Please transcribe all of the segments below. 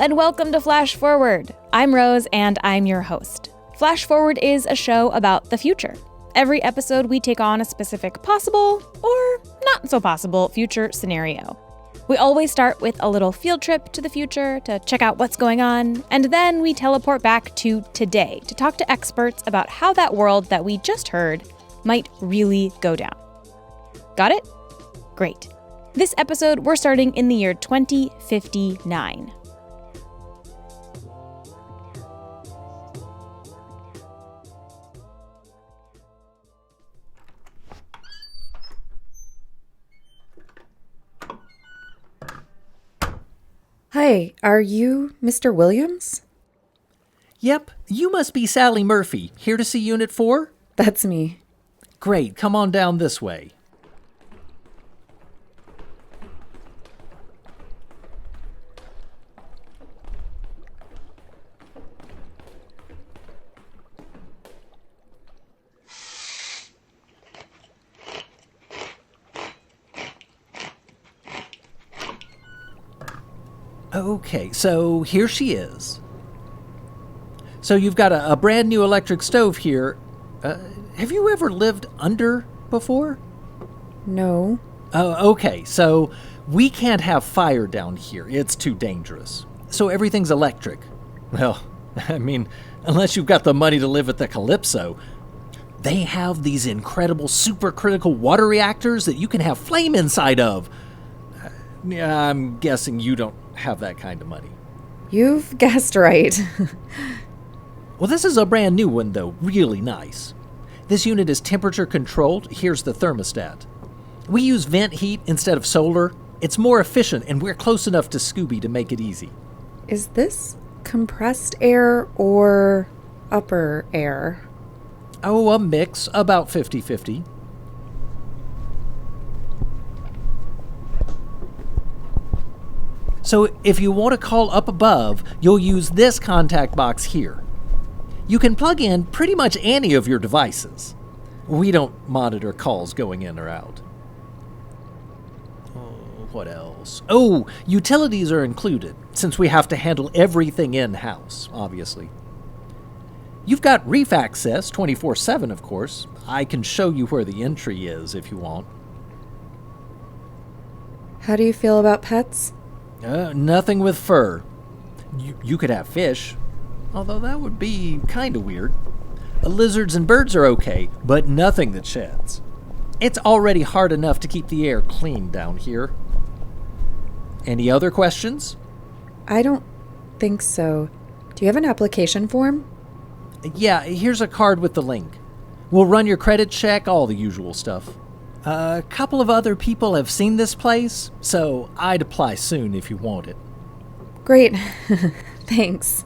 and welcome to Flash Forward. I'm Rose, and I'm your host. Flash Forward is a show about the future. Every episode, we take on a specific possible, or not so possible, future scenario. We always start with a little field trip to the future to check out what's going on, and then we teleport back to today to talk to experts about how that world that we just heard might really go down. Got it? Great. This episode, we're starting in the year 2059. Hi, are you Mr. Williams? Yep, you must be Sally Murphy, here to see Unit 4? That's me. Great, come on down this way. Okay, so here she is. So you've got a brand new electric stove here. Have you ever lived under before? No. Okay, so we can't have fire down here. It's too dangerous. So everything's electric. Well, I mean, unless you've got the money to live at the Calypso. They have these incredible supercritical water reactors that you can have flame inside of. Yeah, I'm guessing you don't have that kind of money. You've guessed right. Well, this is a brand new one, though. Really nice. This unit is temperature controlled. Here's the thermostat. We use vent heat instead of solar. It's more efficient, and we're close enough to Scooby to make it easy. Is this compressed air or upper air? Oh, a mix, about 50-50. So if you want to call up above, you'll use this contact box here. You can plug in pretty much any of your devices. We don't monitor calls going in or out. What else? Oh, utilities are included, since we have to handle everything in-house, obviously. You've got reef access 24/7, of course. I can show you where the entry is if you want. How do you feel about pets? Nothing with fur. You could have fish, although that would be kind of weird. Lizards and birds are okay, but nothing that sheds. It's already hard enough to keep the air clean down here. Any other questions? I don't think so. Do you have an application form? Yeah, here's a card with the link. We'll run your credit check, all the usual stuff. A couple of other people have seen this place, so I'd apply soon if you want it. Great. Thanks.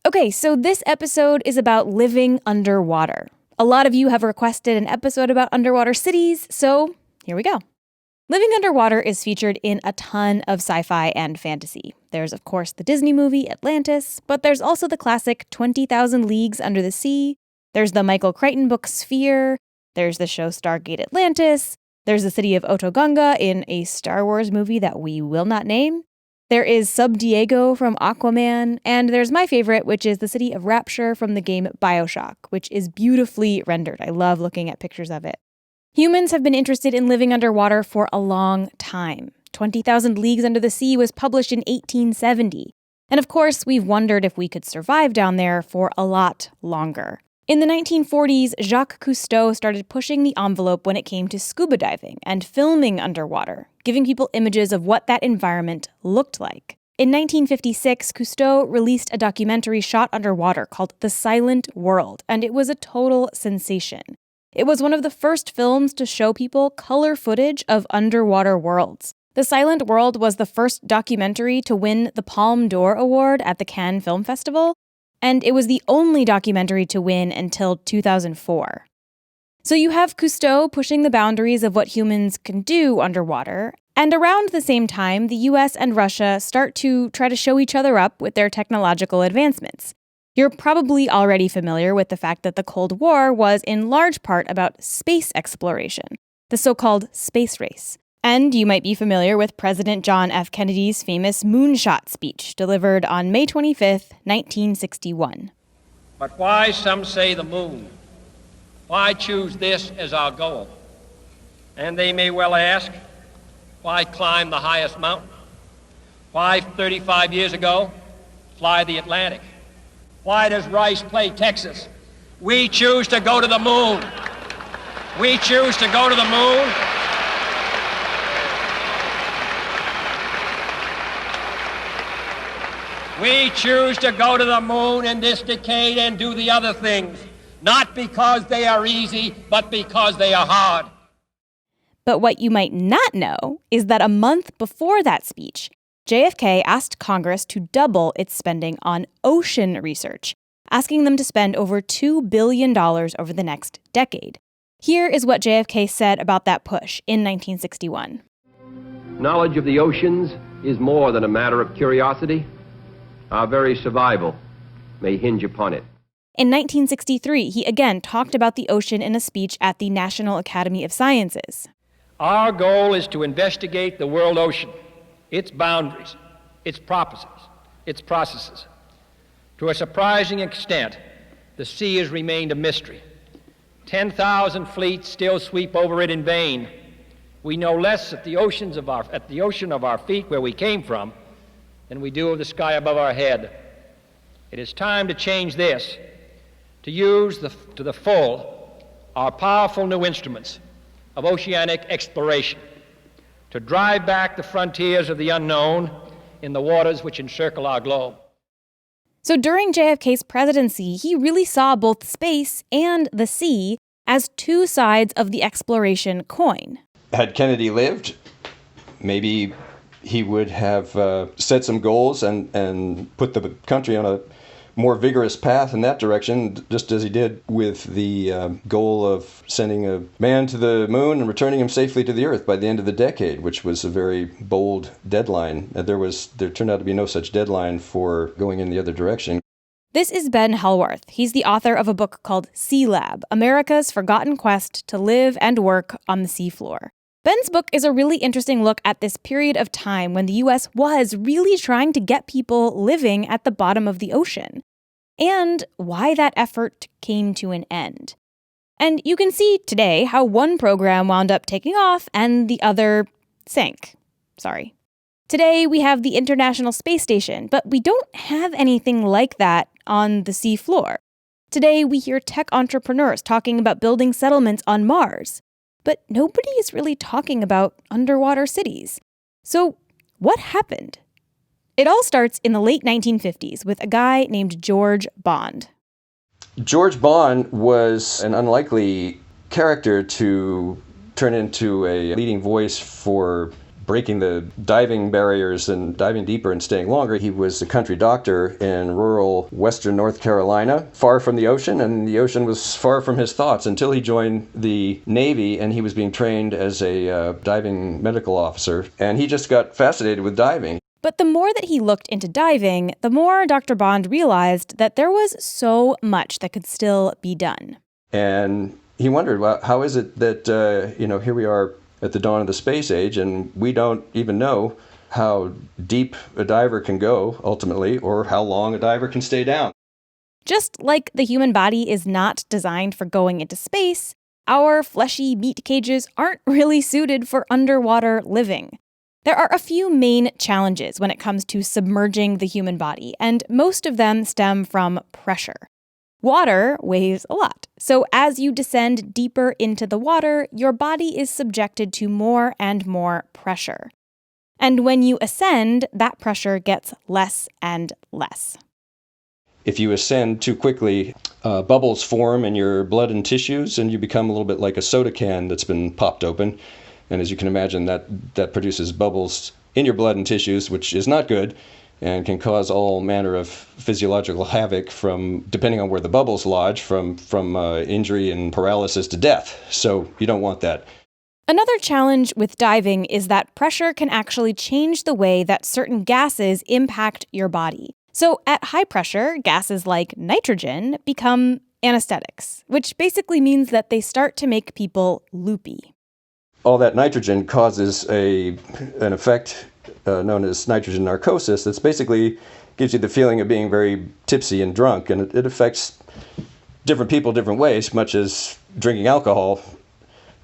Okay, so this episode is about living underwater. A lot of you have requested an episode about underwater cities, so here we go. Living underwater is featured in a ton of sci-fi and fantasy. There's, of course, the Disney movie Atlantis, but there's also the classic 20,000 Leagues Under the Sea. There's the Michael Crichton book Sphere. There's the show Stargate Atlantis. There's the city of Otogunga in a Star Wars movie that we will not name. There is Sub Diego from Aquaman, and there's my favorite, which is the city of Rapture from the game BioShock, which is beautifully rendered. I love looking at pictures of it. Humans have been interested in living underwater for a long time. 20,000 Leagues Under the Sea was published in 1870. And of course, we've wondered if we could survive down there for a lot longer. In the 1940s, Jacques Cousteau started pushing the envelope when it came to scuba diving and filming underwater, giving people images of what that environment looked like. In 1956, Cousteau released a documentary shot underwater called The Silent World, and it was a total sensation. It was one of the first films to show people color footage of underwater worlds. The Silent World was the first documentary to win the Palme d'Or Award at the Cannes Film Festival, and it was the only documentary to win until 2004. So you have Cousteau pushing the boundaries of what humans can do underwater, and around the same time, the US and Russia start to try to show each other up with their technological advancements. You're probably already familiar with the fact that the Cold War was in large part about space exploration, the so-called space race. And you might be familiar with President John F. Kennedy's famous moonshot speech delivered on May 25th, 1961. But why, some say, the moon? Why choose this as our goal? And they may well ask, why climb the highest mountain? Why, 35 years ago, fly the Atlantic? Why does Rice play Texas? We choose to go to the moon. We choose to go to the moon. We choose to go to the moon in this decade and do the other things, not because they are easy, but because they are hard. But what you might not know is that a month before that speech, JFK asked Congress to double its spending on ocean research, asking them to spend over $2 billion over the next decade. Here is what JFK said about that push in 1961. Knowledge of the oceans is more than a matter of curiosity. Our very survival may hinge upon it. In 1963, he again talked about the ocean in a speech at the National Academy of Sciences. Our goal is to investigate the world ocean, its boundaries, its processes. To a surprising extent, the sea has remained a mystery. 10,000 fleets still sweep over it in vain. We know less at the ocean of our feet, where we came from, than we do of the sky above our head. It is time to change this, to use to the full our powerful new instruments of oceanic exploration, to drive back the frontiers of the unknown in the waters which encircle our globe. So during JFK's presidency, he really saw both space and the sea as two sides of the exploration coin. Had Kennedy lived, maybe he would have set some goals and put the country on a more vigorous path in that direction, just as he did with the goal of sending a man to the moon and returning him safely to the Earth by the end of the decade, which was a very bold deadline. There turned out to be no such deadline for going in the other direction. This is Ben Hellworth. He's the author of a book called Sea Lab, America's Forgotten Quest to Live and Work on the Seafloor. Ben's book is a really interesting look at this period of time when the U.S. was really trying to get people living at the bottom of the ocean, and why that effort came to an end. And you can see today how one program wound up taking off and the other sank. Sorry. Today we have the International Space Station, but we don't have anything like that on the seafloor. Today we hear tech entrepreneurs talking about building settlements on Mars. But nobody is really talking about underwater cities. So what happened? It all starts in the late 1950s with a guy named George Bond. George Bond was an unlikely character to turn into a leading voice for breaking the diving barriers and diving deeper and staying longer. He was a country doctor in rural western North Carolina, far from the ocean, and the ocean was far from his thoughts until he joined the Navy and he was being trained as a diving medical officer. And he just got fascinated with diving. But the more that he looked into diving, the more Dr. Bond realized that there was so much that could still be done. And he wondered, well, how is it that, here we are at the dawn of the space age, and we don't even know how deep a diver can go, ultimately, or how long a diver can stay down. Just like the human body is not designed for going into space, our fleshy meat cages aren't really suited for underwater living. There are a few main challenges when it comes to submerging the human body, and most of them stem from pressure. Water weighs a lot, so as you descend deeper into the water, your body is subjected to more and more pressure. And when you ascend, that pressure gets less and less. If you ascend too quickly, bubbles form in your blood and tissues, and you become a little bit like a soda can that's been popped open. And as you can imagine, that produces bubbles in your blood and tissues, which is not good, and can cause all manner of physiological havoc depending on where the bubbles lodge, from injury and paralysis to death. So you don't want that. Another challenge with diving is that pressure can actually change the way that certain gases impact your body. So at high pressure, gases like nitrogen become anesthetics, which basically means that they start to make people loopy. All that nitrogen causes an effect known as nitrogen narcosis that's basically gives you the feeling of being very tipsy and drunk, and it affects different people different ways, much as drinking alcohol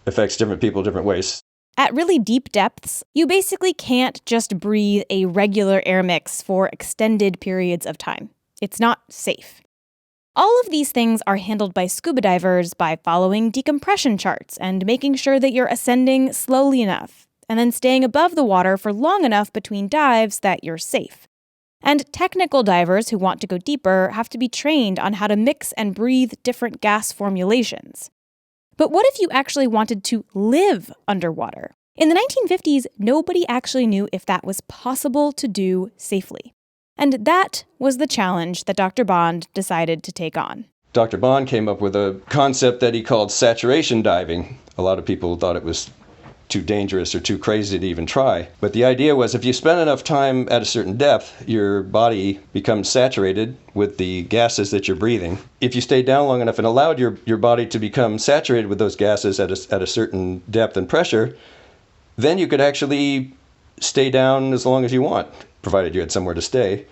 affects different people different ways. At really deep depths, you basically can't just breathe a regular air mix for extended periods of time. It's not safe. All of these things are handled by scuba divers by following decompression charts and making sure that you're ascending slowly enough, and then staying above the water for long enough between dives that you're safe. And technical divers who want to go deeper have to be trained on how to mix and breathe different gas formulations. But what if you actually wanted to live underwater? In the 1950s, nobody actually knew if that was possible to do safely. And that was the challenge that Dr. Bond decided to take on. Dr. Bond came up with a concept that he called saturation diving. A lot of people thought it was too dangerous or too crazy to even try. But the idea was if you spend enough time at a certain depth, your body becomes saturated with the gases that you're breathing. If you stayed down long enough and allowed your body to become saturated with those gases at a certain depth and pressure, then you could actually stay down as long as you want, provided you had somewhere to stay.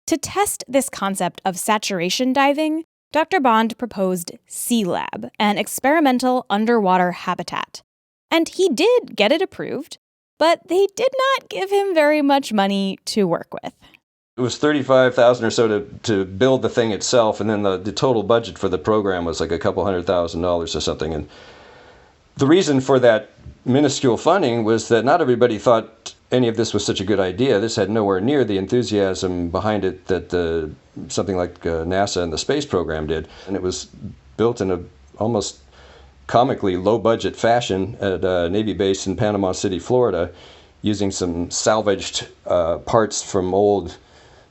To test this concept of saturation diving, Dr. Bond proposed SeaLab, an experimental underwater habitat. And he did get it approved, but they did not give him very much money to work with. It was $35,000 or so to build the thing itself, and then the total budget for the program was like a couple $100,000 or something. And the reason for that minuscule funding was that not everybody thought any of this was such a good idea. This had nowhere near the enthusiasm behind it that something like NASA and the space program did. And it was built in a almost comically low-budget fashion at a Navy base in Panama City, Florida, using some salvaged parts from old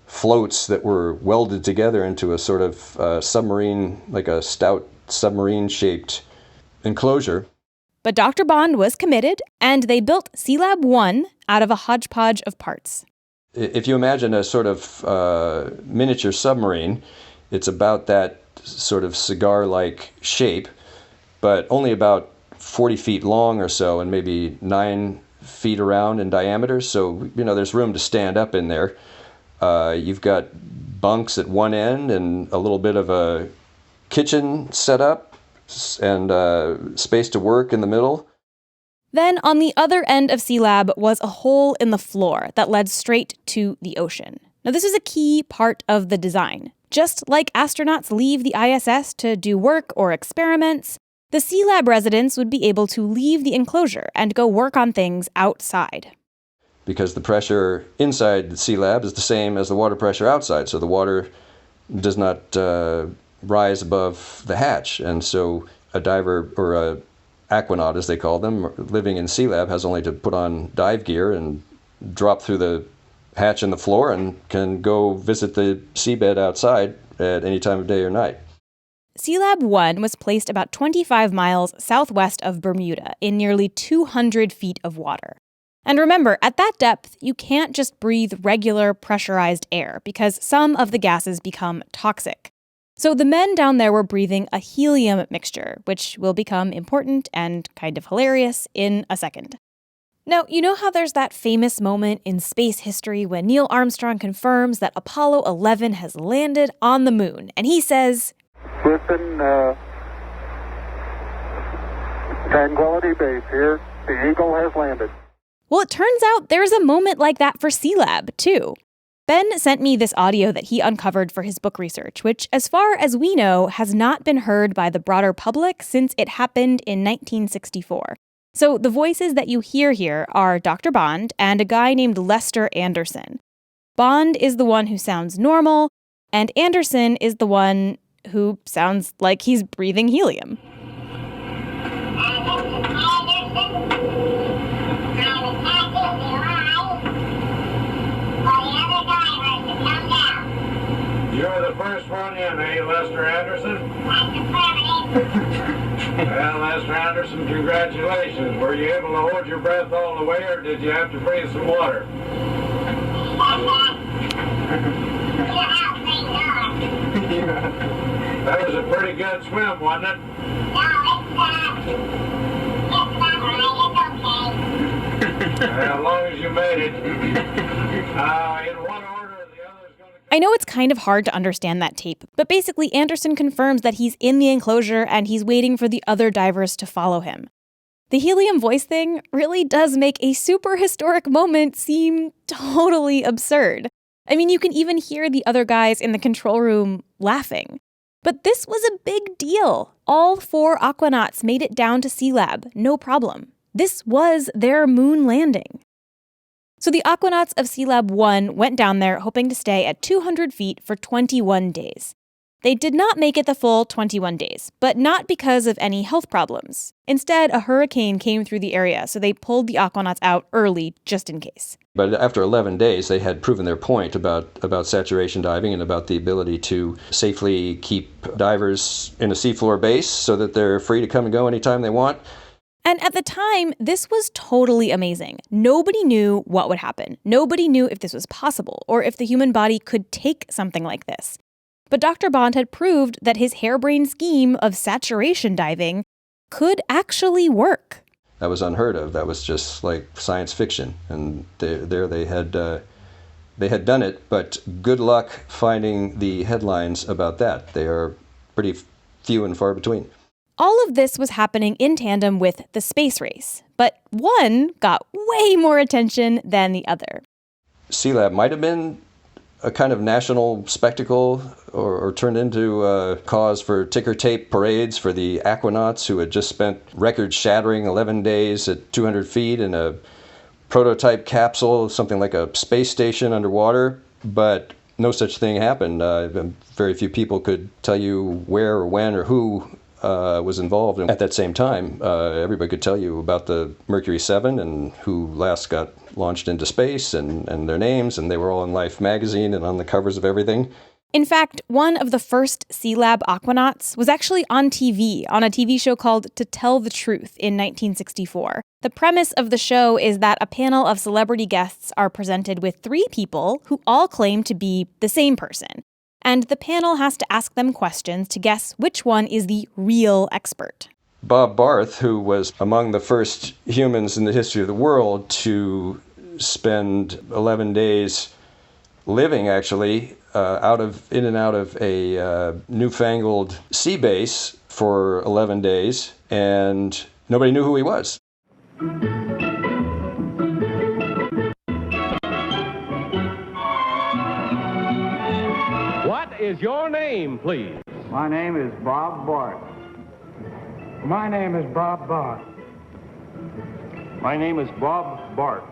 floats that were welded together into a sort of submarine, like a stout submarine-shaped enclosure. But Dr. Bond was committed, and they built SeaLab 1 out of a hodgepodge of parts. If you imagine a sort of miniature submarine, it's about that sort of cigar-like shape, but only about 40 feet long or so, and maybe 9 feet around in diameter. So, there's room to stand up in there. You've got bunks at one end and a little bit of a kitchen set up and space to work in the middle. Then on the other end of SeaLab was a hole in the floor that led straight to the ocean. Now, this is a key part of the design. Just like astronauts leave the ISS to do work or experiments, the SeaLab residents would be able to leave the enclosure and go work on things outside. Because the pressure inside the SeaLab is the same as the water pressure outside, so the water does not rise above the hatch. And so a diver, or a aquanaut as they call them, living in SeaLab has only to put on dive gear and drop through the hatch in the floor and can go visit the seabed outside at any time of day or night. SeaLab 1 was placed about 25 miles southwest of Bermuda in nearly 200 feet of water. And remember, at that depth, you can't just breathe regular pressurized air because some of the gases become toxic. So the men down there were breathing a helium mixture, which will become important and kind of hilarious in a second. Now, you know how there's that famous moment in space history when Neil Armstrong confirms that Apollo 11 has landed on the moon, and he says, Listen, Tranquility Base here. The Eagle has landed. Well, it turns out there's a moment like that for SeaLab, too. Ben sent me this audio that he uncovered for his book research, which, as far as we know, has not been heard by the broader public since it happened in 1964. So the voices that you hear here are Dr. Bond and a guy named Lester Anderson. Bond is the one who sounds normal, and Anderson is the one who sounds like he's breathing helium. You're the first one in, eh, Lester Anderson? Well, Lester Anderson, congratulations. Were you able to hold your breath all the way, or did you have to breathe some water? a pretty good swim, wasn't it? As long as you made it. In one order, the other's going to... I know it's kind of hard to understand that tape, but basically Anderson confirms that he's in the enclosure and he's waiting for the other divers to follow him. The helium voice thing really does make a super historic moment seem totally absurd. I mean, you can even hear the other guys in the control room laughing. But this was a big deal. All 4 aquanauts made it down to Sealab, no problem. This was their moon landing. So the aquanauts of Sealab 1 went down there hoping to stay at 200 feet for 21 days. They did not make it the full 21 days, but not because of any health problems. Instead, a hurricane came through the area, so they pulled the aquanauts out early just in case. But after 11 days, they had proven their point about saturation diving and about the ability to safely keep divers in a seafloor base so that they're free to come and go anytime they want. And at the time, this was totally amazing. Nobody knew what would happen. Nobody knew if this was possible or if the human body could take something like this. But Dr. Bond had proved that his harebrained scheme of saturation diving could actually work. That was unheard of. That was just like science fiction. And they had done it, but good luck finding the headlines about that. They are pretty few and far between. All of this was happening in tandem with the space race, but one got way more attention than the other. Sealab might have been a kind of national spectacle or turned into a cause for ticker tape parades for the aquanauts who had just spent record-shattering 11 days at 200 feet in a prototype capsule, something like a space station underwater, but no such thing happened. Very few people could tell you where or when or who was involved. And at that same time, everybody could tell you about the Mercury 7 and who last got launched into space and their names, and they were all in Life magazine and on the covers of everything. In fact, one of the first Sealab aquanauts was actually on TV, on a TV show called To Tell the Truth in 1964. The premise of the show is that a panel of celebrity guests are presented with 3 people who all claim to be the same person. And the panel has to ask them questions to guess which one is the real expert. Bob Barth, who was among the first humans in the history of the world to spend 11 days living, actually, in and out of a newfangled sea base for 11 days, and nobody knew who he was. What is your name, please? My name is Bob Barth. My name is Bob Barth. My name is Bob Barth.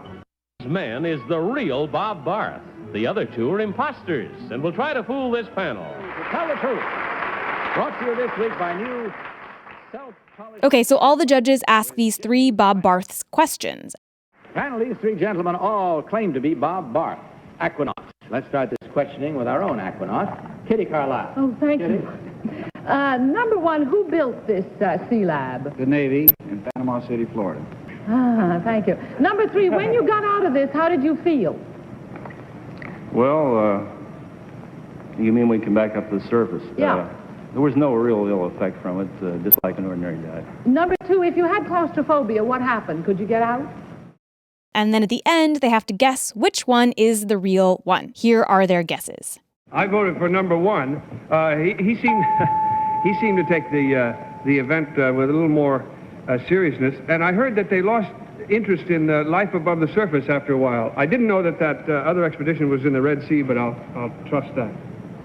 This man is the real Bob Barth. The other 2 are imposters and will try to fool this panel. To Tell the Truth. Brought to you this week by new self-polished... Okay, so all the judges ask these 3 Bob Barths questions. Panel, these 3 gentlemen all claim to be Bob Barth, aquanauts. Let's start this questioning with our own aquanaut, Kitty Carlisle. Oh, thank Kitty? you. Number 1, who built this Sealab? The Navy in Panama City, Florida. Ah, thank you. Number 3, when you got out of this, how did you feel? Well, you mean when we came back up to the surface? Yeah. There was no real ill effect from it, just like an ordinary dive. Number 2, if you had claustrophobia, what happened? Could you get out? And then at the end, they have to guess which one is the real one. Here are their guesses. I voted for number 1. He seemed to take the event with a little more seriousness, and I heard that they lost interest in life above the surface after a while. I didn't know that other expedition was in the Red Sea, but I'll trust that.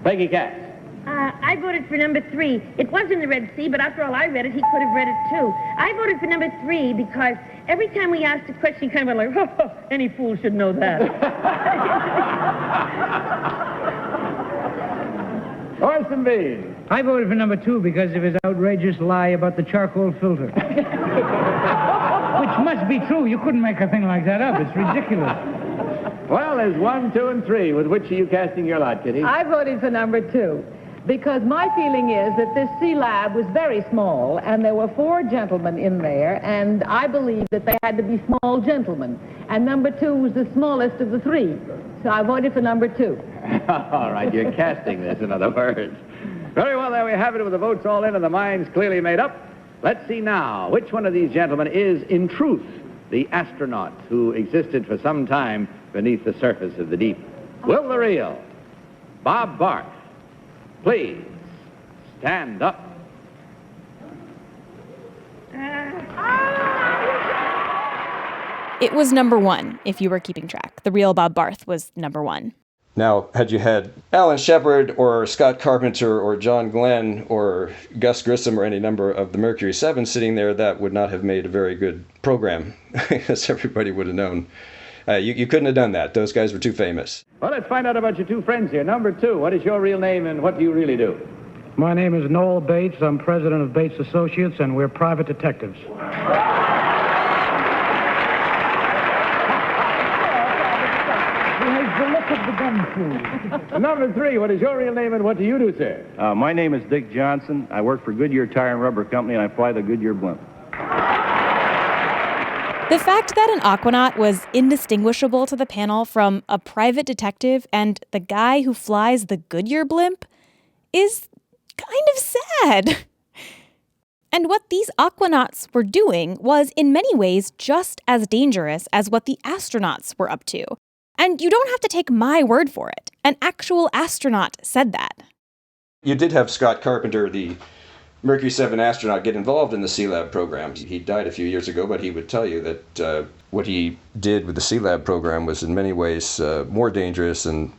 Peggy Katz. I voted for number 3. It was in the Red Sea, but after all I read it, he could have read it too. I voted for number 3 because every time we asked a question, he kind of went like, oh, any fool should know that. Orson Bean. I voted for number 2 because of his outrageous lie about the charcoal filter. Which must be true. You couldn't make a thing like that up. It's ridiculous. Well, there's 1, 2, and 3. With which are you casting your lot, Kitty? I voted for number 2 because my feeling is that this Sealab was very small and there were 4 gentlemen in there, and I believe that they had to be small gentlemen. And number 2 was the smallest of the 3. So I voted for number 2. All right, you're casting this, in other words. Very well, there we have it with the votes all in and the minds clearly made up. Let's see now which one of these gentlemen is, in truth, the astronaut who existed for some time beneath the surface of the deep. Will the real Bob Barth please stand up? It was number one, if you were keeping track. The real Bob Barth was number one. Now, had you had Alan Shepard or Scott Carpenter or John Glenn or Gus Grissom or any number of the Mercury 7 sitting there, that would not have made a very good program, as everybody would have known. You couldn't have done that. Those guys were too famous. Well, let's find out about your two friends here. Number two, what is your real name and what do you really do? My name is Noel Bates. I'm president of Bates Associates, and we're private detectives. Number three, what is your real name and what do you do, sir? My name is Dick Johnson. I work for Goodyear Tire and Rubber Company, and I fly the Goodyear blimp. The fact that an aquanaut was indistinguishable to the panel from a private detective and the guy who flies the Goodyear blimp is kind of sad. And what these aquanauts were doing was in many ways just as dangerous as what the astronauts were up to. And you don't have to take my word for it. An actual astronaut said that. You did have Scott Carpenter, the Mercury 7 astronaut, get involved in the Sea-Lab program. He died a few years ago, but he would tell you that what he did with the Sea-Lab program was in many ways more dangerous and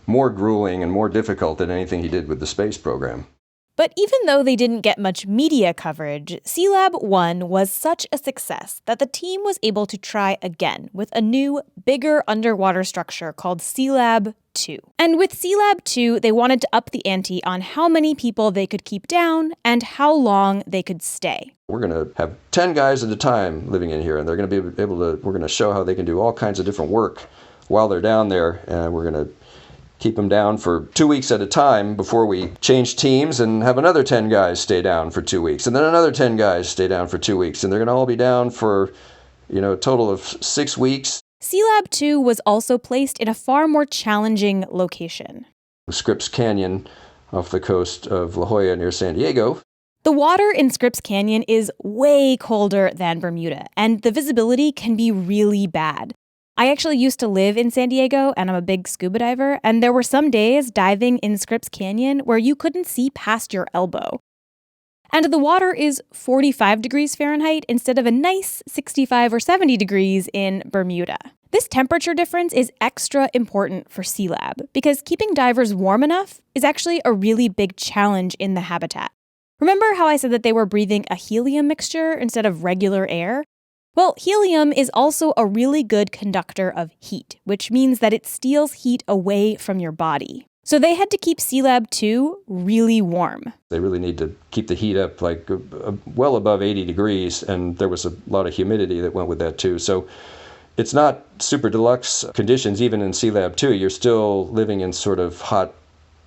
more grueling and more difficult than anything he did with the space program. But even though they didn't get much media coverage, Sea-Lab 1 was such a success that the team was able to try again with a new, bigger underwater structure called Sea-Lab 2. And with Sea-Lab 2, they wanted to up the ante on how many people they could keep down and how long they could stay. We're going to have 10 guys at a time living in here, and they're going to be able to, we're going to show how they can do all kinds of different work while they're down there, and we're going to keep them down for 2 weeks at a time before we change teams and have another 10 guys stay down for 2 weeks, and then another 10 guys stay down for 2 weeks, and they're going to all be down for, a total of 6 weeks. Sea-Lab 2 was also placed in a far more challenging location. Scripps Canyon off the coast of La Jolla near San Diego. The water in Scripps Canyon is way colder than Bermuda, and the visibility can be really bad. I actually used to live in San Diego, and I'm a big scuba diver, and there were some days diving in Scripps Canyon where you couldn't see past your elbow. And the water is 45 degrees Fahrenheit instead of a nice 65 or 70 degrees in Bermuda. This temperature difference is extra important for Sea-Lab because keeping divers warm enough is actually a really big challenge in the habitat. Remember how I said that they were breathing a helium mixture instead of regular air? Well, helium is also a really good conductor of heat, which means that it steals heat away from your body. So they had to keep Sea-Lab 2 really warm. They really need to keep the heat up like well above 80 degrees, and there was a lot of humidity that went with that too. So it's not super deluxe conditions even in Sea-Lab 2. You're still living in sort of hot,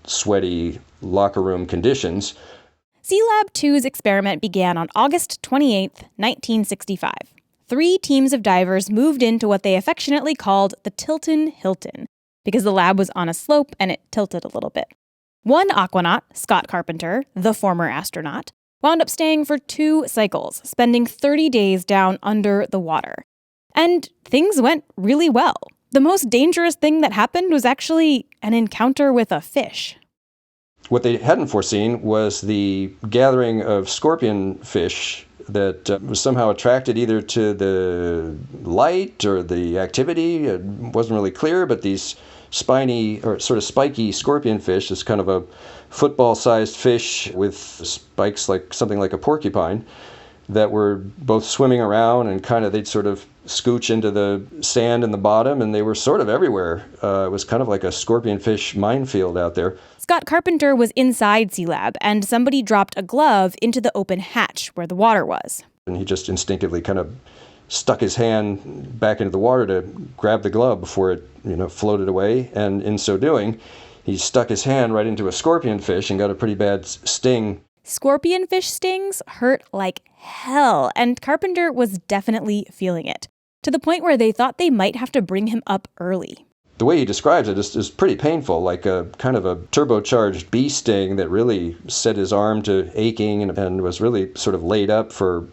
sweaty locker room conditions. Sea-Lab 2's experiment began on August 28, 1965. 3 teams of divers moved into what they affectionately called the Tilton Hilton, because the lab was on a slope and it tilted a little bit. One aquanaut, Scott Carpenter, the former astronaut, wound up staying for 2 cycles, spending 30 days down under the water. And things went really well. The most dangerous thing that happened was actually an encounter with a fish. What they hadn't foreseen was the gathering of scorpion fish that was somehow attracted either to the light or the activity. It wasn't really clear, but these spiny or sort of spiky scorpion fish, this kind of a football-sized fish with spikes like something like a porcupine, that were both swimming around and they'd sort of scooch into the sand in the bottom, and they were sort of everywhere. It was kind of like a scorpion fish minefield out there. Scott Carpenter was inside Sea-Lab, and somebody dropped a glove into the open hatch where the water was. And he just instinctively kind of stuck his hand back into the water to grab the glove before it, floated away. And in so doing, he stuck his hand right into a scorpion fish and got a pretty bad sting. Scorpion fish stings hurt like hell, and Carpenter was definitely feeling it, to the point where they thought they might have to bring him up early. the way he describes it is pretty painful, like a kind of a turbocharged bee sting that really set his arm to aching and was really sort of laid up for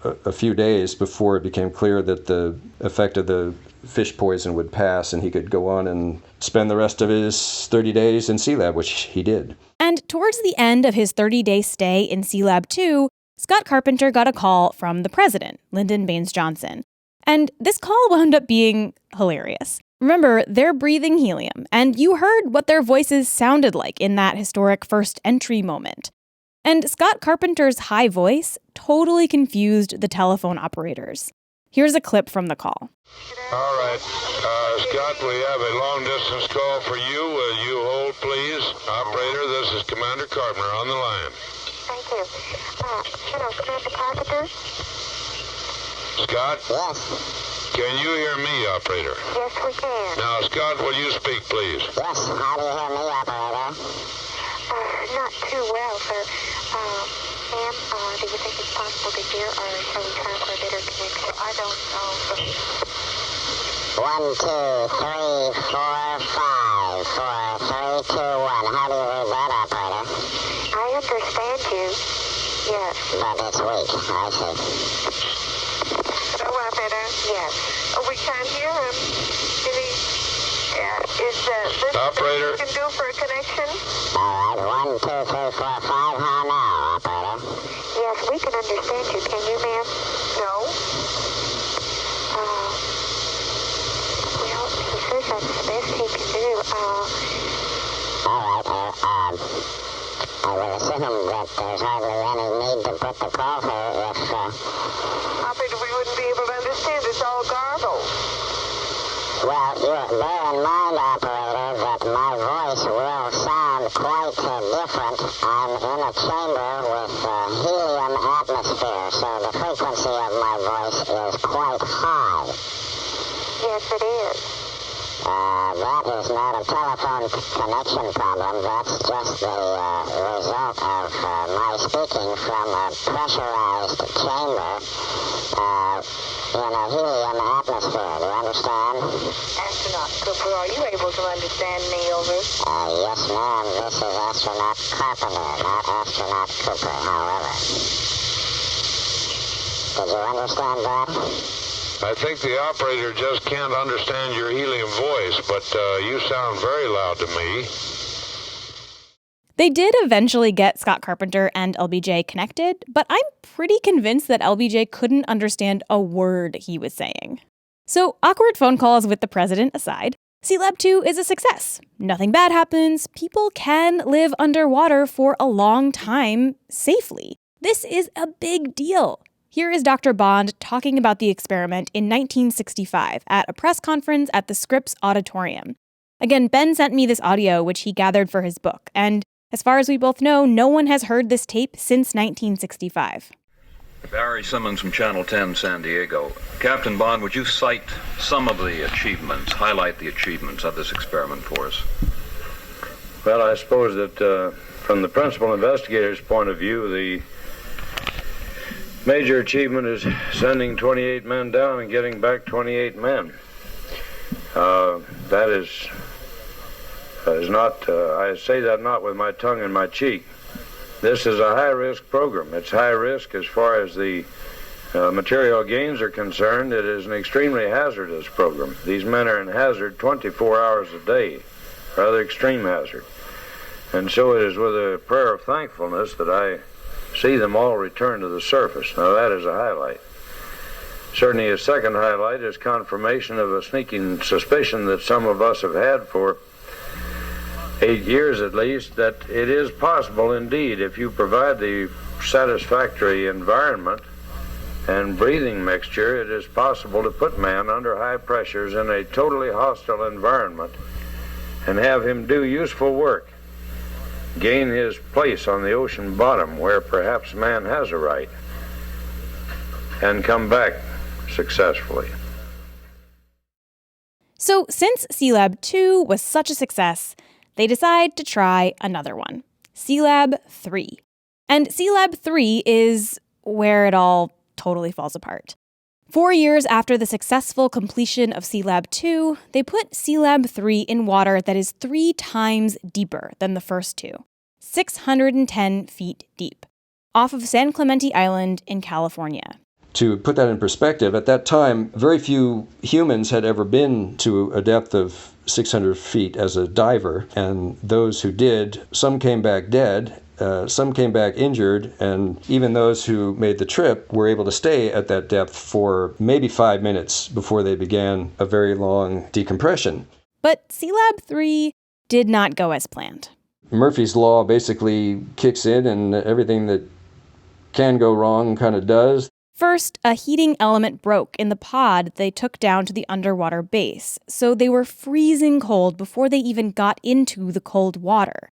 a few days before it became clear that the effect of the fish poison would pass and he could go on and spend the rest of his 30 days in Sea Lab, which he did. And towards the end of his 30-day stay in Sea Lab 2, Scott Carpenter got a call from the president, Lyndon Baines Johnson. And this call wound up being hilarious. Remember, they're breathing helium, and you heard what their voices sounded like in that historic first entry moment. And Scott Carpenter's high voice totally confused the telephone operators. Here's a clip from the call. All right. Scott, we have a long-distance call for you. Will you hold, please? Operator, this is Commander Carpenter on the line. Thank you. Hello, Commander Carpenter? Scott? Yes. Can you hear me, operator? Yes, we can. Now, Scott, will you speak, please? Yes. How do you hear me, operator? Not too well, sir. Ma'am, do you think it's possible to hear, or shall we try for a better connection? I don't know. 1, 2, 3, 4, 5, 4, 3, 2, 1. How do you read that, operator? I understand you. Yes. But it's weak. I see. So, operator? Yes. We can't hear him. Is this operator? What you can do for a connection? All right. 1, 2, 3, 4, 5. How now, operator? Yes, we can understand you. Can you, ma'am? No. Well, he says that's the best he can do. All right. I will assume that there's hardly any need to put the call through if... Operator, we wouldn't be able to understand. It's all garbled. Well, bear in mind, operator, that my voice will sound quite different. I'm in a chamber with helium atmosphere, so the frequency of my voice is quite high. Yes, it is. That is not a telephone connection problem. That's just the result of my speaking from a pressurized chamber in a helium atmosphere. Do you understand? Astronaut Cooper, are you able to understand me, over? Yes, ma'am. This is Astronaut Carpenter, not Astronaut Cooper, however. Did you understand that? I think the operator just can't understand your helium voice, but you sound very loud to me. They did eventually get Scott Carpenter and LBJ connected, but I'm pretty convinced that LBJ couldn't understand a word he was saying. So, awkward phone calls with the president aside, Sea Lab 2 is a success. Nothing bad happens. People can live underwater for a long time safely. This is a big deal. Here is Dr. Bond talking about the experiment in 1965 at a press conference at the Scripps Auditorium. Again, Ben sent me this audio, which he gathered for his book, and as far as we both know, no one has heard this tape since 1965. Barry Simmons from Channel 10, San Diego. Captain Bond, would you cite some of the achievements, highlight the achievements of this experiment for us? Well, I suppose that from the principal investigator's point of view, the major achievement is sending 28 men down and getting back 28 men. That is not, I say that not with my tongue in my cheek. This is a high-risk program. It's high risk as far as the material gains are concerned. It is an extremely hazardous program. These men are in hazard 24 hours a day, rather extreme hazard. And so it is with a prayer of thankfulness that I see them all return to the surface. Now that is a highlight. Certainly a second highlight is confirmation of a sneaking suspicion that some of us have had for 8 years at least, that it is possible indeed, if you provide the satisfactory environment and breathing mixture, it is possible to put man under high pressures in a totally hostile environment and have him do useful work, gain his place on the ocean bottom where perhaps man has a right, and come back successfully. So since Sea Lab 2 was such a success, they decide to try another one, Sea Lab 3. And Sea Lab 3 is where it all totally falls apart. 4 years after the successful completion of Sea-Lab 2, they put Sea-Lab 3 in water that is 3 times deeper than the first two, 610 feet deep, off of San Clemente Island in California. To put that in perspective, at that time, very few humans had ever been to a depth of 600 feet as a diver, and those who did, some came back dead, some came back injured, and even those who made the trip were able to stay at that depth for maybe 5 minutes before they began a very long decompression. But Sea-Lab 3 did not go as planned. Murphy's Law basically kicks in, and everything that can go wrong kind of does. First, a heating element broke in the pod they took down to the underwater base, so they were freezing cold before they even got into the cold water.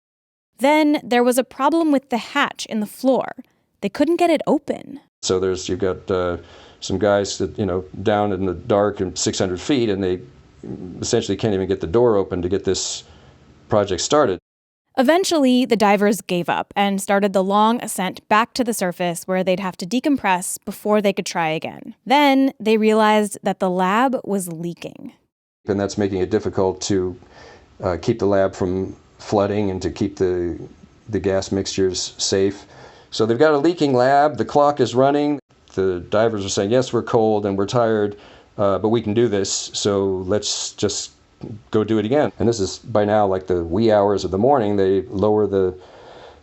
Then there was a problem with the hatch in the floor. They couldn't get it open. So you've got some guys that, down in the dark and 600 feet, and they essentially can't even get the door open to get this project started. Eventually, the divers gave up and started the long ascent back to the surface where they'd have to decompress before they could try again. Then they realized that the lab was leaking. And that's making it difficult to keep the lab from flooding and to keep the gas mixtures safe. So they've got a leaking lab, the clock is running, the divers are saying, yes, we're cold and we're tired, but we can do this, so let's just go do it again. And this is by now like the wee hours of the morning. They lower the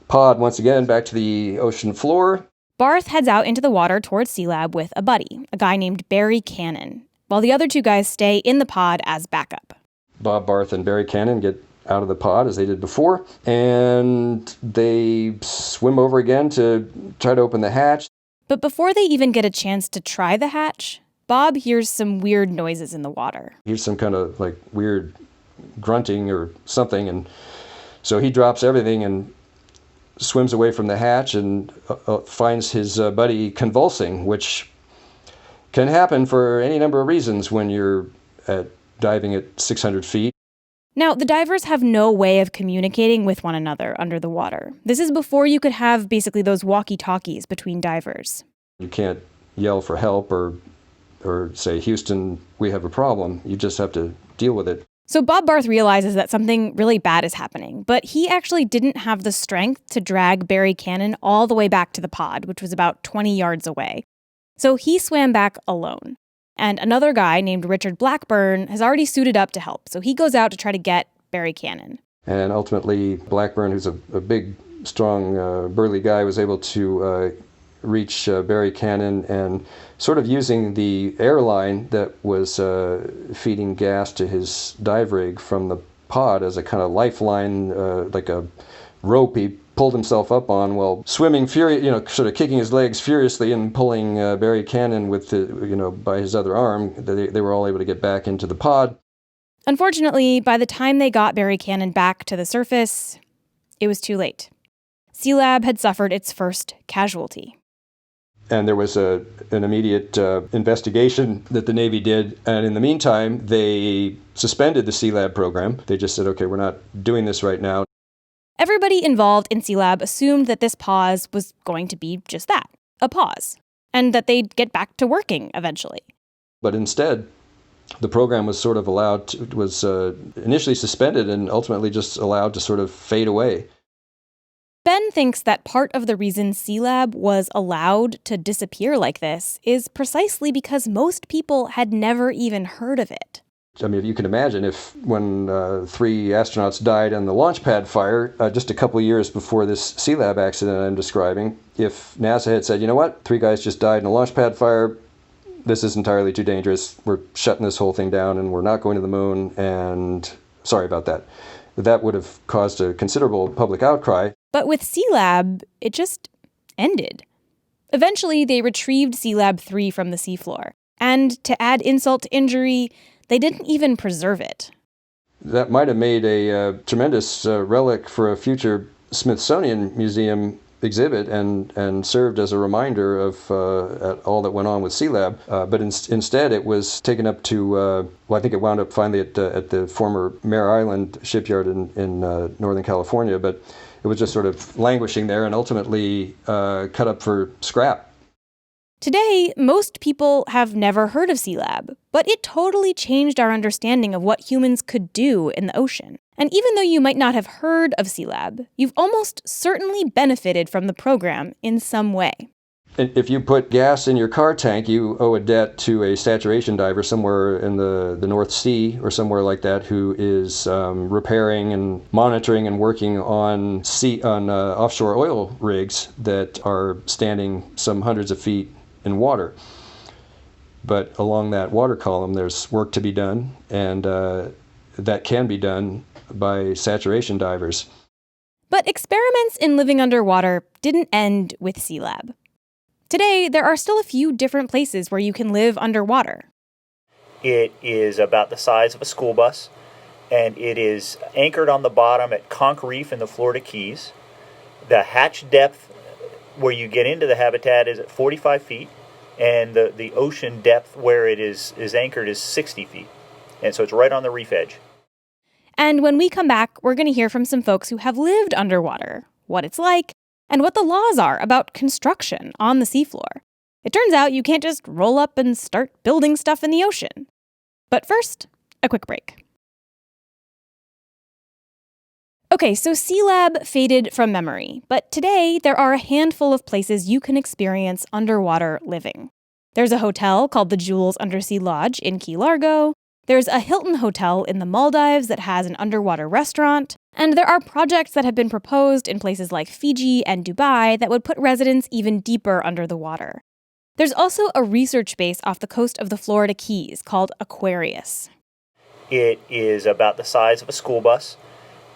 pod once again back to the ocean floor. Barth heads out into the water towards Sea-Lab with a buddy, a guy named Barry Cannon, while the other two guys stay in the pod as backup. Bob Barth and Barry Cannon get out of the pod as they did before, and they swim over again to try to open the hatch. But before they even get a chance to try the hatch, Bob hears some weird noises in the water. Here's some kind of like weird grunting or something, and so he drops everything and swims away from the hatch and finds his buddy convulsing, which can happen for any number of reasons when you're diving at 600 feet. Now, the divers have no way of communicating with one another under the water. This is before you could have basically those walkie-talkies between divers. You can't yell for help or say, Houston, we have a problem. You just have to deal with it. So Bob Barth realizes that something really bad is happening, but he actually didn't have the strength to drag Barry Cannon all the way back to the pod, which was about 20 yards away. So he swam back alone. And another guy named Richard Blackburn has already suited up to help, so he goes out to try to get Barry Cannon. And ultimately, Blackburn, who's a big, strong, burly guy, was able to reach Barry Cannon, and sort of using the airline that was feeding gas to his dive rig from the pod as a kind of lifeline, like a rope he pulled himself up on while swimming, sort of kicking his legs furiously and pulling Barry Cannon with by his other arm. They were all able to get back into the pod. Unfortunately, by the time they got Barry Cannon back to the surface, it was too late. Sea-Lab had suffered its first casualty. And there was an immediate investigation that the Navy did. And in the meantime, they suspended the Sea-Lab program. They just said, okay, we're not doing this right now. Everybody involved in Sea-Lab assumed that this pause was going to be just that, a pause, and that they'd get back to working eventually. But instead, the program was sort of initially suspended and ultimately just allowed to sort of fade away. Ben thinks that part of the reason Sea-Lab was allowed to disappear like this is precisely because most people had never even heard of it. I mean, you can imagine when 3 astronauts died in the launch pad fire just a couple of years before this Sea-Lab accident I'm describing, if NASA had said, you know what, 3 guys just died in a launch pad fire, this is entirely too dangerous, we're shutting this whole thing down and we're not going to the moon, and sorry about that. That would have caused a considerable public outcry. But with Sea-Lab, it just ended. Eventually, they retrieved Sea-Lab 3 from the seafloor. And to add insult to injury, they didn't even preserve it. That might have made a tremendous relic for a future Smithsonian Museum exhibit and served as a reminder of all that went on with Sea-Lab. But instead, it was taken up to, I think it wound up finally at the former Mare Island shipyard in Northern California. But it was just sort of languishing there and ultimately cut up for scrap. Today, most people have never heard of Sea Lab, but it totally changed our understanding of what humans could do in the ocean. And even though you might not have heard of Sea Lab, you've almost certainly benefited from the program in some way. If you put gas in your car tank, you owe a debt to a saturation diver somewhere in the North Sea or somewhere like that who is repairing and monitoring and working on offshore oil rigs that are standing some hundreds of feet in water. But along that water column, there's work to be done, and that can be done by saturation divers. But experiments in living underwater didn't end with Sea Lab. Today, there are still a few different places where you can live underwater. It is about the size of a school bus, and it is anchored on the bottom at Conch Reef in the Florida Keys. The hatch depth where you get into the habitat is at 45 feet, and the ocean depth where it is anchored is 60 feet. And so it's right on the reef edge. And when we come back, we're going to hear from some folks who have lived underwater, what it's like, and what the laws are about construction on the seafloor. It turns out you can't just roll up and start building stuff in the ocean. But first, a quick break. Okay, so Sea Lab faded from memory, but today there are a handful of places you can experience underwater living. There's a hotel called the Jules Undersea Lodge in Key Largo. There's a Hilton Hotel in the Maldives that has an underwater restaurant. And there are projects that have been proposed in places like Fiji and Dubai that would put residents even deeper under the water. There's also a research base off the coast of the Florida Keys called Aquarius. It is about the size of a school bus,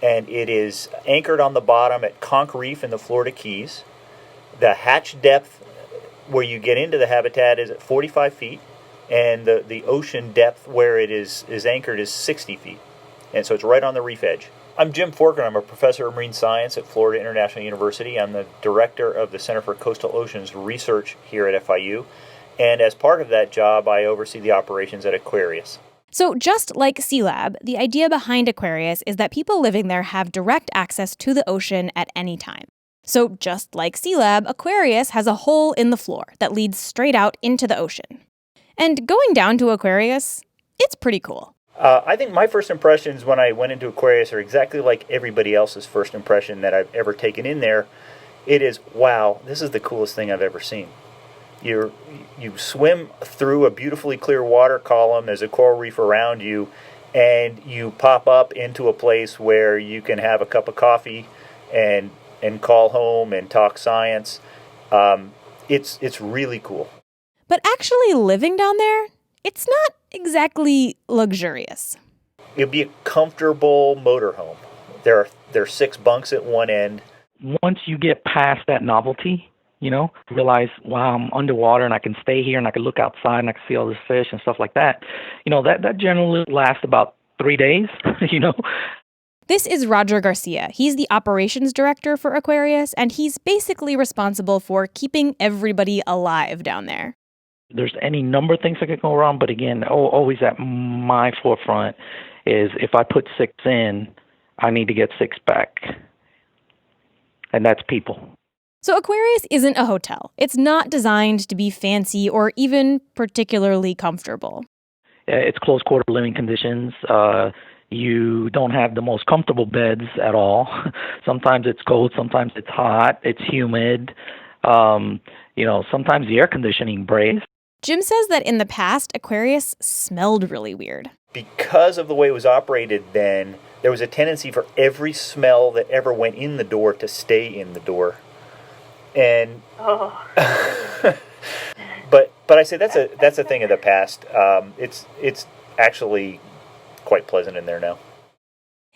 and it is anchored on the bottom at Conch Reef in the Florida Keys. The hatch depth where you get into the habitat is at 45 feet, and the ocean depth where it is anchored is 60 feet. And so it's right on the reef edge. I'm Jim Forker. I'm a professor of marine science at Florida International University. I'm the director of the Center for Coastal Oceans Research here at FIU. And as part of that job, I oversee the operations at Aquarius. So just like Sea Lab, the idea behind Aquarius is that people living there have direct access to the ocean at any time. So just like Sea Lab, Aquarius has a hole in the floor that leads straight out into the ocean. And going down to Aquarius, it's pretty cool. I think my first impressions when I went into Aquarius are exactly like everybody else's first impression that I've ever taken in there. It is, wow, this is the coolest thing I've ever seen. You swim through a beautifully clear water column, there's a coral reef around you, and you pop up into a place where you can have a cup of coffee and call home and talk science. It's really cool. But actually living down there, it's not exactly luxurious. It'd be a comfortable motorhome. There are 6 bunks at one end. Once you get past that novelty, realize, wow, I'm underwater and I can stay here and I can look outside and I can see all this fish and stuff like that. That generally lasts about 3 days, This is Roger Garcia. He's the operations director for Aquarius, and he's basically responsible for keeping everybody alive down there. There's any number of things that could go wrong, but again, always at my forefront is if I put 6 in, I need to get 6 back. And that's people. So Aquarius isn't a hotel. It's not designed to be fancy or even particularly comfortable. It's close quarter living conditions. You don't have the most comfortable beds at all. Sometimes it's cold, sometimes it's hot, it's humid. Sometimes the air conditioning breaks. Jim says that in the past, Aquarius smelled really weird. Because of the way it was operated then, there was a tendency for every smell that ever went in the door to stay in the door. And but I say that's a thing of the past. It's actually quite pleasant in there now.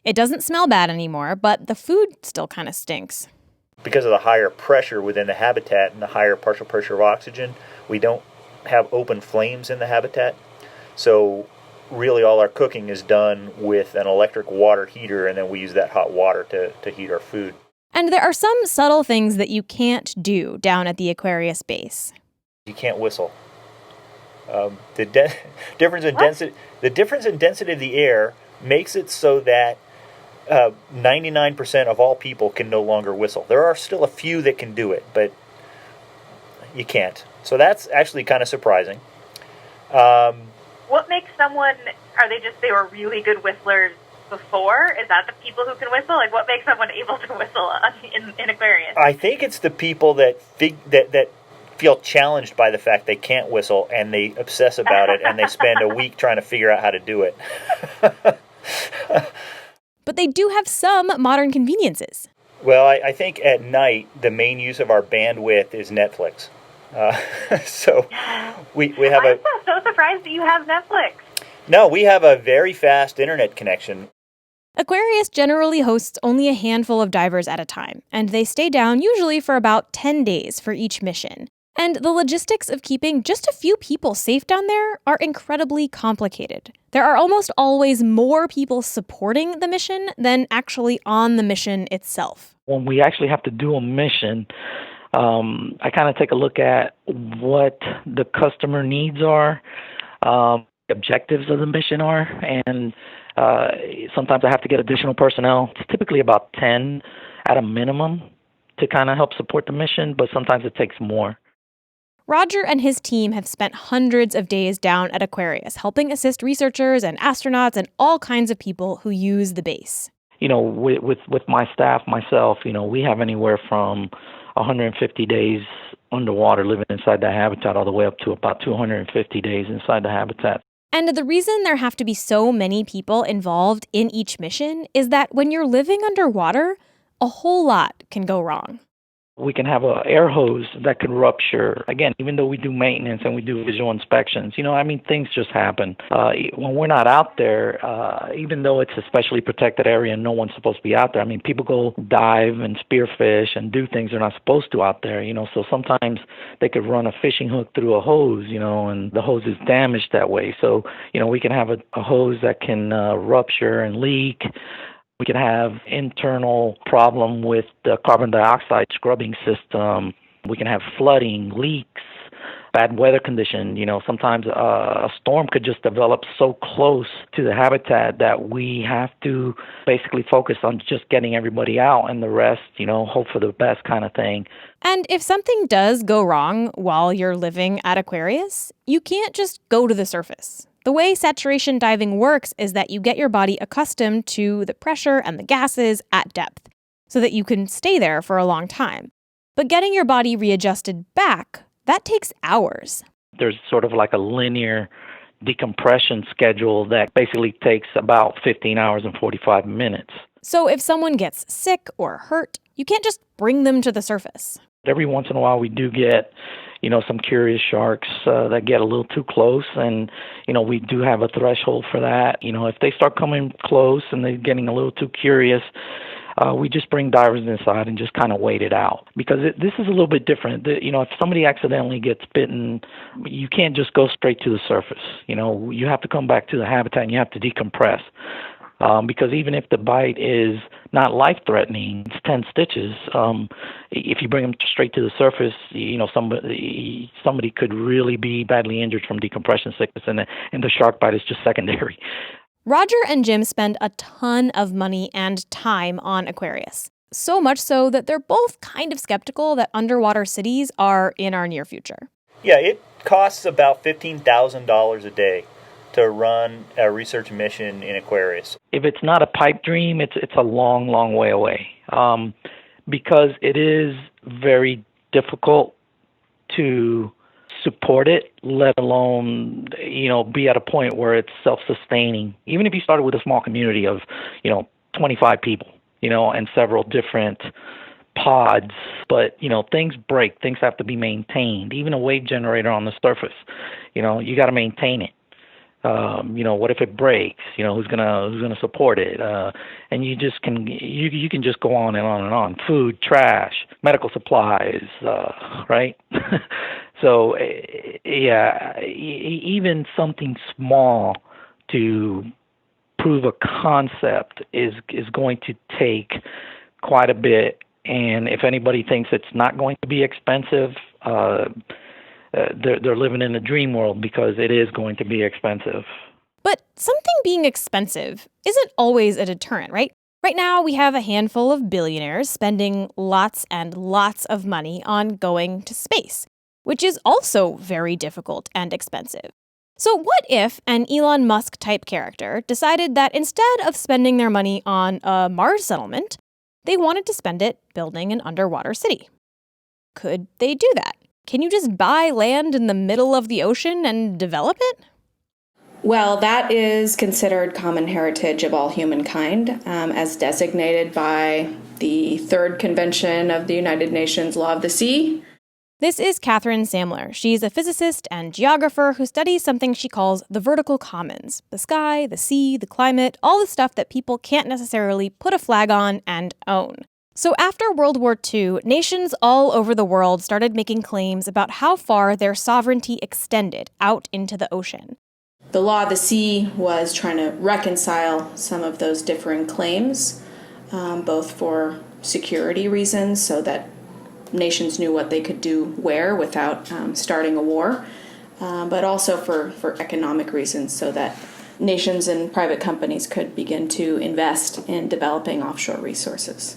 It doesn't smell bad anymore, but the food still kind of stinks. Because of the higher pressure within the habitat and the higher partial pressure of oxygen, we don't have open flames in the habitat. So really all our cooking is done with an electric water heater, and then we use that hot water to heat our food. And there are some subtle things that you can't do down at the Aquarius base. You can't whistle. The difference in density of the air makes it so that 99% of all people can no longer whistle. There are still a few that can do it, but you can't. So that's actually kind of surprising. What makes someone, they were really good whistlers before? Is that the people who can whistle? Like, what makes someone able to whistle in Aquarius? I think it's the people that feel challenged by the fact they can't whistle, and they obsess about it, and they spend a week trying to figure out how to do it. But they do have some modern conveniences. Well, I think at night, the main use of our bandwidth is Netflix. So we have I'm so surprised that you have Netflix. No, we have a very fast internet connection. Aquarius generally hosts only a handful of divers at a time, and they stay down usually for about 10 days for each mission. And the logistics of keeping just a few people safe down there are incredibly complicated. There are almost always more people supporting the mission than actually on the mission itself. When we actually have to do a mission, I kind of take a look at what the customer needs are, objectives of the mission are, and sometimes I have to get additional personnel. It's typically about 10 at a minimum to kind of help support the mission, but sometimes it takes more. Roger and his team have spent hundreds of days down at Aquarius, helping assist researchers and astronauts and all kinds of people who use the base. You know, with my staff, myself, you know, we have anywhere from 150 days underwater living inside the habitat all the way up to about 250 days inside the habitat. And the reason there have to be so many people involved in each mission is that when you're living underwater, a whole lot can go wrong. We can have an air hose that can rupture. Again, even though we do maintenance and we do visual inspections, you know, I mean, things just happen. When we're not out there, even though it's a specially protected area and no one's supposed to be out there, I mean, people go dive and spearfish and do things they're not supposed to out there, you know, so sometimes they could run a fishing hook through a hose, you know, and the hose is damaged that way. So, you know, we can have a hose that can rupture and leak. We can have internal problem with the carbon dioxide scrubbing system. We can have flooding, leaks, bad weather condition. You know, sometimes a storm could just develop so close to the habitat that we have to basically focus on just getting everybody out, and the rest, you know, hope for the best kind of thing. And if something does go wrong while you're living at Aquarius, you can't just go to the surface. The way saturation diving works is that you get your body accustomed to the pressure and the gases at depth so that you can stay there for a long time. But getting your body readjusted back, that takes hours. There's sort of like a linear decompression schedule that basically takes about 15 hours and 45 minutes. So if someone gets sick or hurt, you can't just bring them to the surface. Every once in a while we do get, you know, some curious sharks that get a little too close, and, you know, we do have a threshold for that. You know, if they start coming close and they're getting a little too curious, we just bring divers inside and just kind of wait it out. Because this is a little bit different. You know, if somebody accidentally gets bitten, you can't just go straight to the surface. You know, you have to come back to the habitat and you have to decompress. Because even if the bite is not life-threatening, it's 10 stitches, if you bring them straight to the surface, you know, somebody could really be badly injured from decompression sickness, and the shark bite is just secondary. Roger and Jim spend a ton of money and time on Aquarius. So much so that they're both kind of skeptical that underwater cities are in our near future. Yeah, it costs about $15,000 a day to run a research mission in Aquarius. If it's not a pipe dream, it's a long, long way away, because it is very difficult to support it, let alone, you know, be at a point where it's self-sustaining. Even if you started with a small community of, you know, 25 people, you know, and several different pods, but, you know, things break, things have to be maintained. Even a wave generator on the surface, you know, you got to maintain it. You know, what if it breaks? You know, who's gonna support it? And you just can you can just go on and on and on. Food, trash, medical supplies, right? So yeah, even something small to prove a concept is going to take quite a bit. And if anybody thinks it's not going to be expensive, they're living in a dream world, because it is going to be expensive. But something being expensive isn't always a deterrent, right? Right now, we have a handful of billionaires spending lots and lots of money on going to space. which is also very difficult and expensive. So what if an Elon Musk-type character decided that instead of spending their money on a Mars settlement, they wanted to spend it building an underwater city? Could they do that? Can you just buy land in the middle of the ocean and develop it? Well, that is considered common heritage of all humankind, as designated by the Third Convention of the United Nations Law of the Sea. This is Catherine Samler. She's a physicist and geographer who studies something she calls the vertical commons: the sky, the sea, the climate, all the stuff that people can't necessarily put a flag on and own. So after World War II, nations all over the world started making claims about how far their sovereignty extended out into the ocean. The Law of the Sea was trying to reconcile some of those differing claims, both for security reasons, so that nations knew what they could do where without starting a war, but also for economic reasons, so that nations and private companies could begin to invest in developing offshore resources.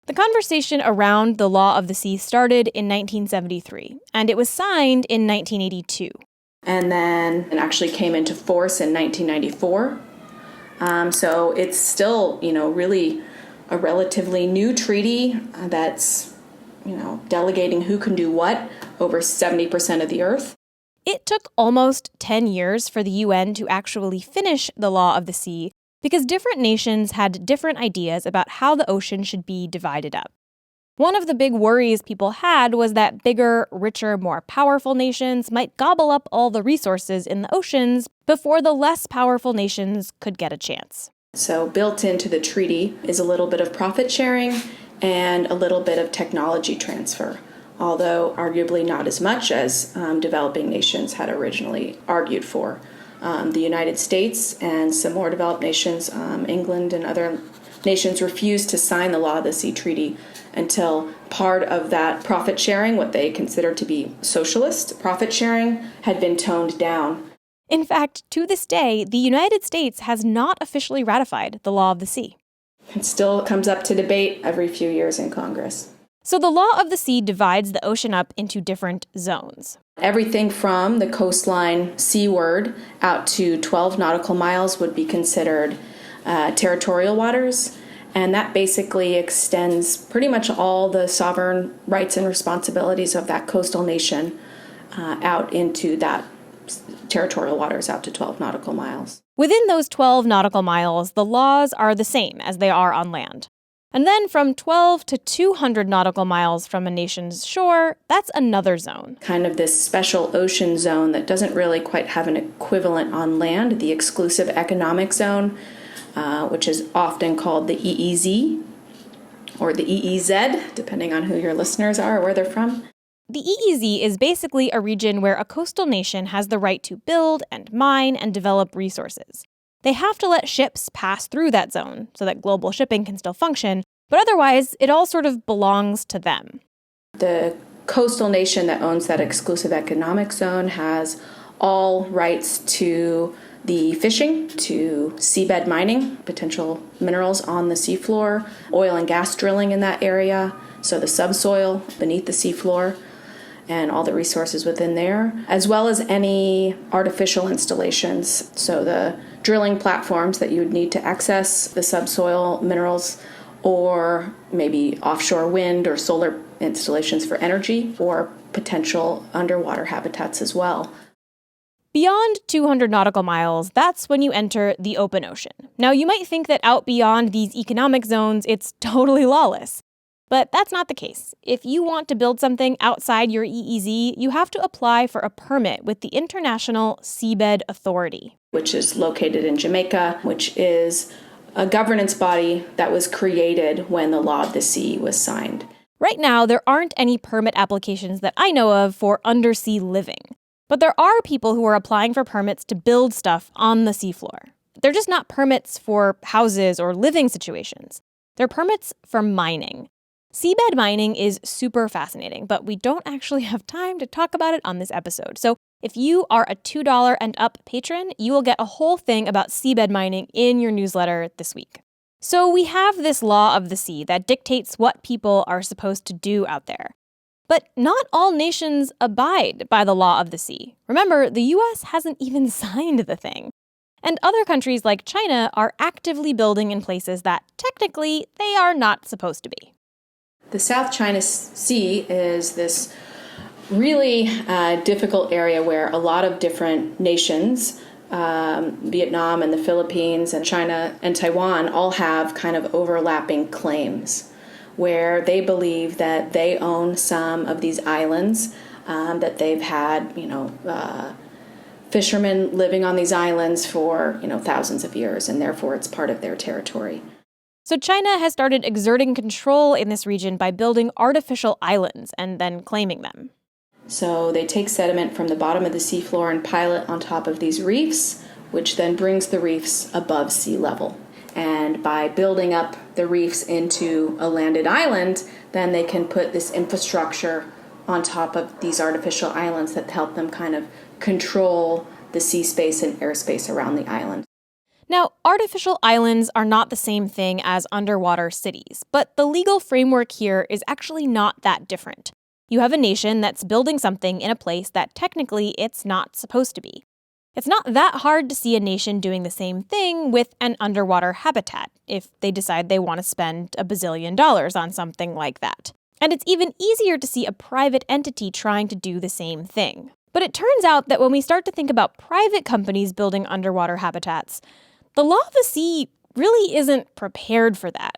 The conversation around the Law of the Sea started in 1973, and it was signed in 1982. And then it actually came into force in 1994. So it's still, really a relatively new treaty that's, delegating who can do what over 70% of the earth. It took almost 10 years for the UN to actually finish the Law of the Sea because different nations had different ideas about how the ocean should be divided up. One of the big worries people had was that bigger, richer, more powerful nations might gobble up all the resources in the oceans before the less powerful nations could get a chance. So built into the treaty is a little bit of profit sharing and a little bit of technology transfer, although arguably not as much as developing nations had originally argued for. The United States and some more developed nations, England and other nations, refused to sign the Law of the Sea Treaty until part of that profit sharing, what they considered to be socialist profit sharing, had been toned down. In fact, to this day, the United States has not officially ratified the Law of the Sea. It still comes up to debate every few years in Congress. So the Law of the Sea divides the ocean up into different zones. Everything from the coastline seaward out to 12 nautical miles would be considered territorial waters. And that basically extends pretty much all the sovereign rights and responsibilities of that coastal nation out into that territorial waters out to 12 nautical miles. Within those 12 nautical miles, the laws are the same as they are on land. And then from 12 to 200 nautical miles from a nation's shore, that's another zone. Kind of this special ocean zone that doesn't really quite have an equivalent on land, the exclusive economic zone, which is often called the EEZ or the EEZ, depending on who your listeners are or where they're from. The EEZ is basically a region where a coastal nation has the right to build and mine and develop resources. They have to let ships pass through that zone so that global shipping can still function, but otherwise it all sort of belongs to them. The coastal nation that owns that exclusive economic zone has all rights to the fishing, to seabed mining, potential minerals on the seafloor, oil and gas drilling in that area, so the subsoil beneath the seafloor, and all the resources within there, as well as any artificial installations, so the drilling platforms that you would need to access the subsoil minerals, or maybe offshore wind or solar installations for energy, or potential underwater habitats as well. Beyond 200 nautical miles, that's when you enter the open ocean. Now, you might think that out beyond these economic zones, it's totally lawless. But that's not the case. If you want to build something outside your EEZ, you have to apply for a permit with the International Seabed Authority, which is located in Jamaica, which is a governance body that was created when the Law of the Sea was signed. Right now, there aren't any permit applications that I know of for undersea living. But there are people who are applying for permits to build stuff on the seafloor. They're just not permits for houses or living situations. They're permits for mining. Seabed mining is super fascinating, but we don't actually have time to talk about it on this episode. So if you are a $2 and up patron, you will get a whole thing about seabed mining in your newsletter this week. So we have this Law of the Sea that dictates what people are supposed to do out there. But not all nations abide by the law of the sea. Remember, the US hasn't even signed the thing. And other countries like China are actively building in places that technically they are not supposed to be. The South China Sea is this really difficult area where a lot of different nations, Vietnam and the Philippines and China and Taiwan, all have kind of overlapping claims where they believe that they own some of these islands, that they've had, fishermen living on these islands for, thousands of years, and therefore it's part of their territory. So China has started exerting control in this region by building artificial islands and then claiming them. So they take sediment from the bottom of the seafloor and pile it on top of these reefs, which then brings the reefs above sea level. And by building up the reefs into a landed island, then they can put this infrastructure on top of these artificial islands that help them kind of control the sea space and airspace around the island. Now, artificial islands are not the same thing as underwater cities, but the legal framework here is actually not that different. You have a nation that's building something in a place that technically it's not supposed to be. It's not that hard to see a nation doing the same thing with an underwater habitat if they decide they want to spend $1 bazillion on something like that. And it's even easier to see a private entity trying to do the same thing. But it turns out that when we start to think about private companies building underwater habitats, the law of the sea really isn't prepared for that.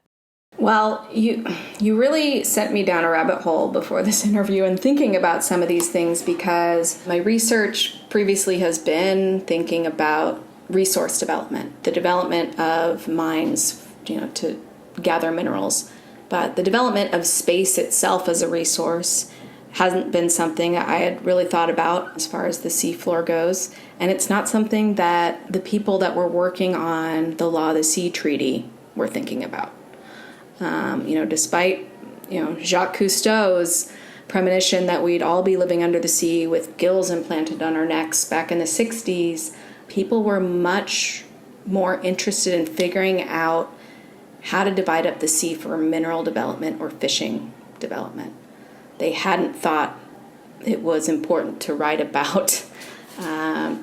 Well, you really sent me down a rabbit hole before this interview and thinking about some of these things, because my research previously has been thinking about resource development, the development of mines, to gather minerals. But the development of space itself as a resource hasn't been something I had really thought about as far as the seafloor goes. And it's not something that the people that were working on the Law of the Sea Treaty were thinking about. Despite, Jacques Cousteau's premonition that we'd all be living under the sea with gills implanted on our necks back in the 60s, people were much more interested in figuring out how to divide up the sea for mineral development or fishing development. They hadn't thought it was important to write about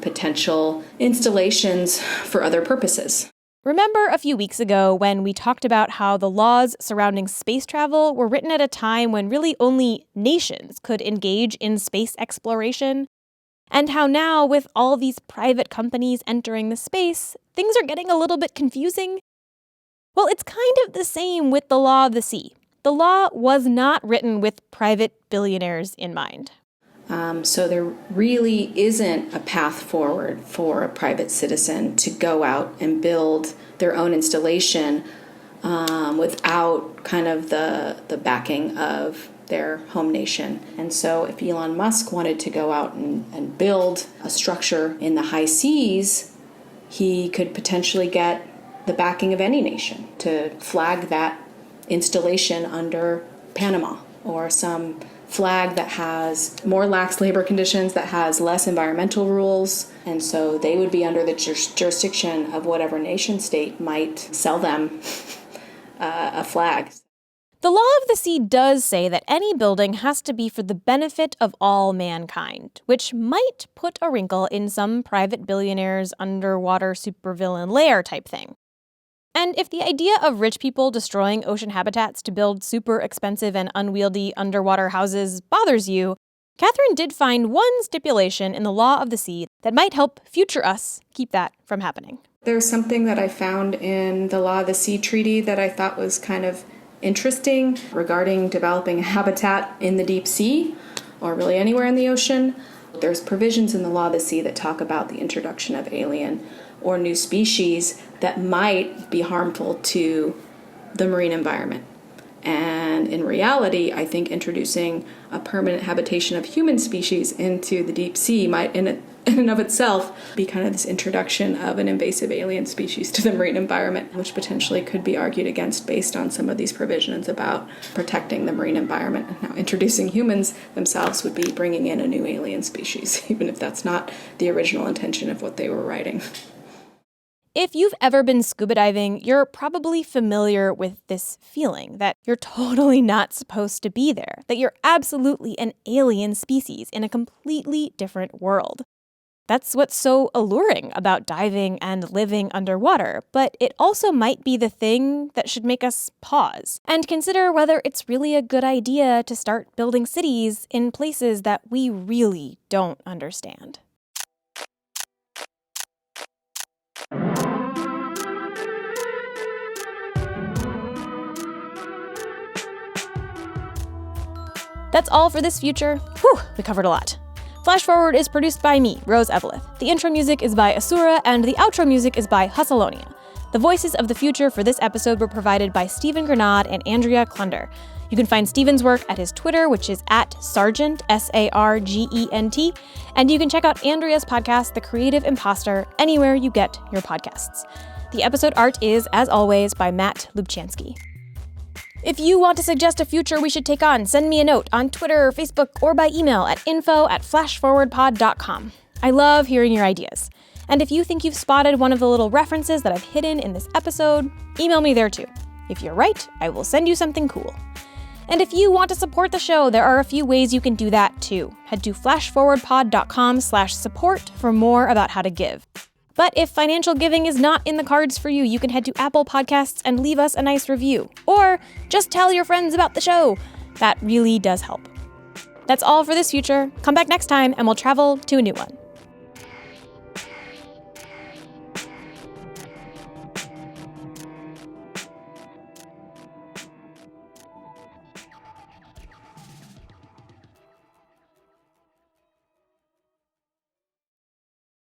potential installations for other purposes. Remember a few weeks ago when we talked about how the laws surrounding space travel were written at a time when really only nations could engage in space exploration? And how now, with all these private companies entering the space, things are getting a little bit confusing? Well, it's kind of the same with the law of the sea. The law was not written with private billionaires in mind. So there really isn't a path forward for a private citizen to go out and build their own installation without kind of the backing of their home nation. And so if Elon Musk wanted to go out and build a structure in the high seas, he could potentially get the backing of any nation to flag that installation under Panama, or some flag that has more lax labor conditions, that has less environmental rules. And so they would be under the jurisdiction of whatever nation state might sell them a flag. The law of the sea does say that any building has to be for the benefit of all mankind, which might put a wrinkle in some private billionaire's underwater supervillain lair type thing. And if the idea of rich people destroying ocean habitats to build super expensive and unwieldy underwater houses bothers you, Catherine did find one stipulation in the law of the sea that might help future us keep that from happening. There's something that I found in the Law of the Sea Treaty that I thought was kind of interesting regarding developing a habitat in the deep sea, or really anywhere in the ocean. There's provisions in the Law of the Sea that talk about the introduction of alien or new species that might be harmful to the marine environment. And in reality, I think introducing a permanent habitation of human species into the deep sea might, in and of itself, be kind of this introduction of an invasive alien species to the marine environment, which potentially could be argued against based on some of these provisions about protecting the marine environment. Now, introducing humans themselves would be bringing in a new alien species, even if that's not the original intention of what they were writing. If you've ever been scuba diving, you're probably familiar with this feeling that you're totally not supposed to be there, that you're absolutely an alien species in a completely different world. That's what's so alluring about diving and living underwater, but it also might be the thing that should make us pause and consider whether it's really a good idea to start building cities in places that we really don't understand. That's all for this future. Whew, we covered a lot. Flash Forward is produced by me, Rose Eveleth. The intro music is by Asura, and the outro music is by Hustalonia. The voices of the future for this episode were provided by Stephen Grenade and Andrea Klunder. You can find Stephen's work at his Twitter, which is @Sargent, Sargent, and you can check out Andrea's podcast, The Creative Imposter, anywhere you get your podcasts. The episode art is, as always, by Matt Lubchansky. If you want to suggest a future we should take on, send me a note on Twitter, Facebook, or by email at info@flashforwardpod.com. I love hearing your ideas. And if you think you've spotted one of the little references that I've hidden in this episode, email me there too. If you're right, I will send you something cool. And if you want to support the show, there are a few ways you can do that too. Head to flashforwardpod.com/support for more about how to give. But if financial giving is not in the cards for you, you can head to Apple Podcasts and leave us a nice review. Or just tell your friends about the show. That really does help. That's all for this future. Come back next time and we'll travel to a new one.